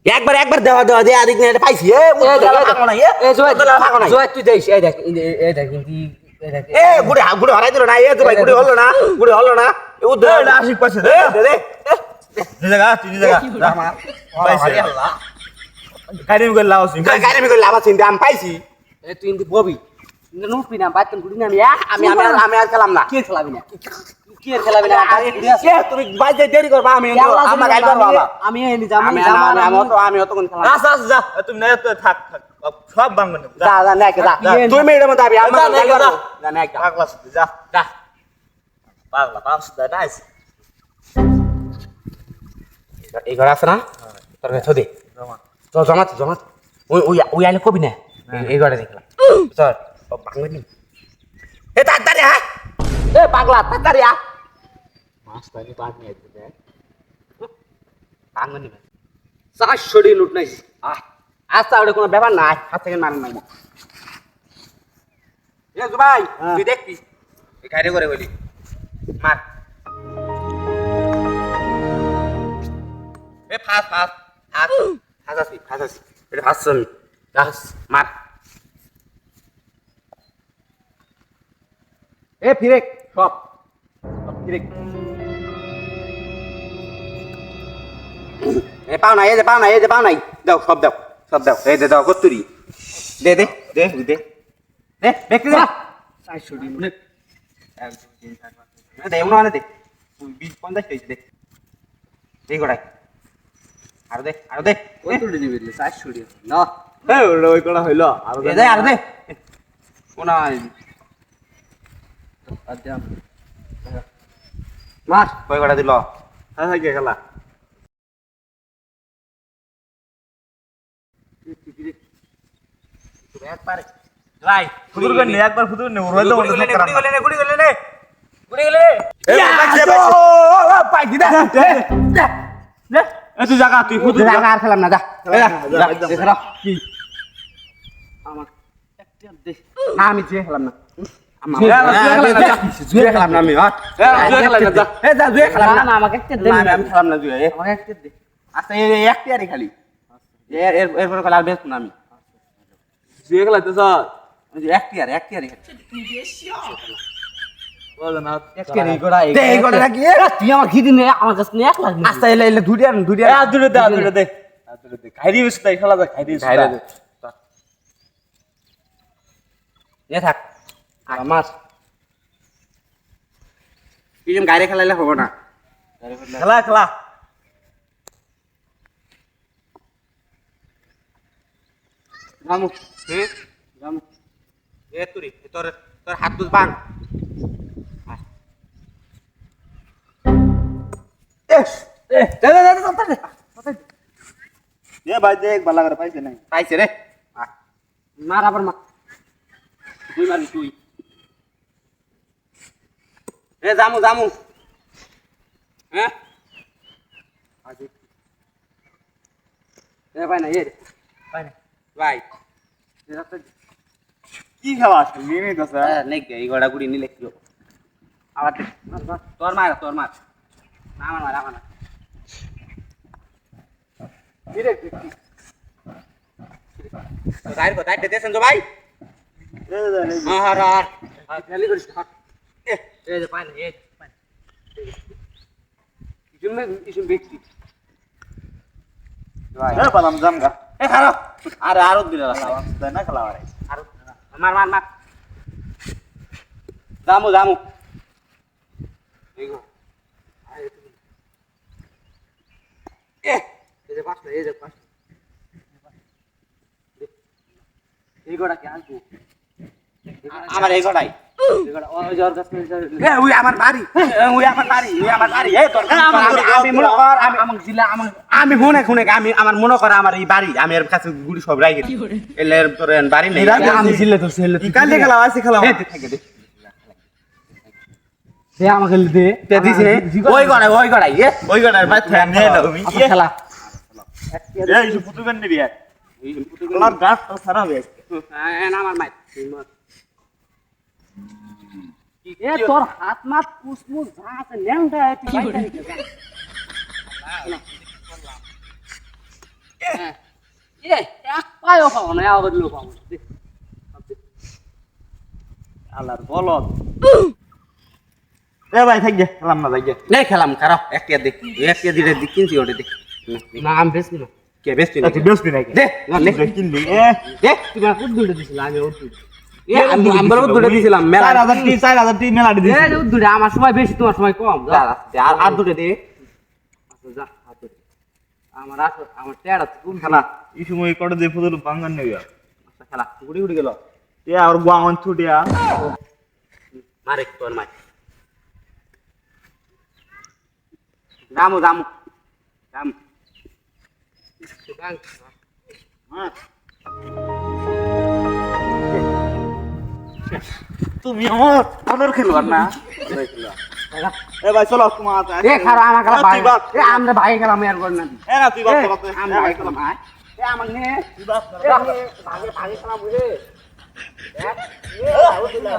একবার একবার দেওয়া দেওয়া দিয়ে আদিক নিয়ে পাইছি এ ভাগো না এ ভাগো না জয় তুই দেখিস এই দেখ কিন্তু এই দেখ এ গুড়ে গুড়ে হরাই দিল না এ তো ভাই গুড়ে হলো না ও দে আশিক পাশে দে দে তুই জায়গা আমার পাইছে আল্লাহ গাড়ি করে লাও সিং গাড়ি আমি করে লাভ আছে আমি পাইছি এ তুই কিন্তু ববি নুটবি না বাইতেন গুড়ি না আমি আর খেলাম না কি খেলাবি না কি খেলাবি না কে তুমি বাইরে দেরি করবা আমি আমার গাড়ি করবা আমি এনে যাম আমি অতক্ষণ খেলাম আচ্ছা আচ্ছা যা তুমি না তো থাক সব বাংলা যা যা না যা তুই মেয়ের মধ্যে আবি আমার গাড়ি করবা যা না পাগলা যা যা পাগলা পাগলা নাইস এই ঘর আছে না তোর কাছে দে চল জমা ওই ওই ওই আইলে কবি না এই ঘরে দেখলাম চল বাংলা এ তাড়াতাড়ি হ্যাঁ এ পাগলা তাড়াতাড়ি আ মাছ পানি পানি আইতে দে বাংলা নিবে 400 ডি লুট নাইস আচ্ছা ওটা কোনো ব্যাপার না হাত থেকে মারেন নাই এ জুবাই তুই দেখবি এই গাড়ি করে বলি মার এ ফাস ফাস এটা ফাস আমি মার এ ফিরেক সব ফিরেক এ পাও নাই দাও সব দাও এই দে দাও কস্তুরি দে ব্যক্তি দে 400 ডি লুট 1 2 3 4 5 দে উনা দে 20 50 হইছে দে এই গোড়াই আর দে ওই তুই দিবি 400 ডি না এ ওই কোনা হইলো আর দে আর দে উনা আদাম মার কই গোড়া দিল হ্যাঁ হ্যাঁ খেলা একবারে রাই ফুদুর করে নে একবার ফুদুর নে ওর হইলো গুড়ি গলে নে এ পাইছে পাইছি দে নে এ তুই জায়গা তুই ফুদুর জায়গা আর খেলাম না যা দেখরা কি আমার একটা দে না আমি জুয়ে খেলাম না জুয়ে খেলাম না আমি জুয়ে খেলাম না না আমাকে একটা দে আমি খেলাম না জুয়ে আমাকে একটা দে আচ্ছা এই একটিয়ারই খালি এরপরে খেলা আর বেশ না আমি জুয়ে খেলাতে স্যার একটিয়ারই বল না একটাই গোড়া দে এই গোটা কি তুই আমার কি দিন আমার কাছে 1 লাখ আচ্ছা এলে দুডিয়ার আর দূরে দে খাইরি বেশ তাই খেলা যা খাইরি এ থাক আমার পিছন গাড়ি খেলাইলে হবে না খেলা রামু রামু এ তুরি তোর হাত দুধ বাং এ ভাই দেখ বালা করে পাইছে নাই পাইছে রে মার আবার মা তুই মারবি তুই এ জামু হ্যাঁ এ ভাই না এ ভাই কি খেলা আছে নিয়ে তো স্যার নেই এই গড়া গুড়ি নিলে কি হবে আবার তোর মার না আমার ডিরেক্ট গাড়ি কোথায় দেছেন তো ভাই আর খালি করিস হাট এ যে পাই না এ পাই ইসুম ব্যক্তি ভাই এ পালাম জামগা এ খারাপ আরো দিলে তাই না খেলা আরে আরো মার জামু এই যে পাঁচ এই গোড়া কি আসবো আমার এই গড়াই এই গোড়া ওই জোর কাছে ওই আমার বাড়ি এই তোর আমি মনে কর আমাকে জিলা আমাকে আমি শুনে আমি আমার মনে কর আমার এই বাড়ি আমি এর কাছে গুড়ি সব রাই গেছি এলে তোর বাড়ি নেই আমি জিলে তো সেলে কালে খেলা আছে খেলা দে আমাকে দে তে দিস নে ওই গড়াই ওই গড়ার ভাই ফ্যান নে না তুমি খেলা এই যে ফুটু গান নিবি এই খেলার গাছ তো সারা হবে আমার মাই এ তোর হাত মাত কুসমুস যা আছে ল্যাংটা তুই বাইরে এ এক পায়ও পাবো না আবার লোক পাবো না। দেখ, আলার বলদ এ ভাই থাক গে খেলাম না যাই গে এই খেলাম খারাপ একটা দে একটা দিলে দি কিনছি ওটা দে না আমি বেশি না কে বেস্ট না তুই বেশ নাকি দে নে কিনলি দে তুমি আমার উদ্দুরে দিছিল আমি উদ্দুরে এ আমরা দুটো দিছিলাম মেলা 4000 টি মেলা দি এই যে উদ্দুরে আমার সময় বেশি তোমার সময় কম যা আর দুটো দে আচ্ছা, যা হাত ধরে। আমার টেড়া তুমি খেলা এই সময় কত দে ফুদুল বাঙ্গান নেই আচ্ছা খেলা গুড়ি গুড়ি গেল এ আর গোয়ান ছুটিয়া মারে তোর মাই দামু দামু দাম তুমি আমার অনর খেলবার না এ ভাই চলো তোমার এ খারাপ আমার খেলা ভাই এ আমরা ভাই খেলা আমি আর করি না এ না তুই বাপ আমরা ভাই খেলা ভাই এ আমার নে তুই বাপ ভাগে ভাগে খেলা বুঝে এ এ ও দিলা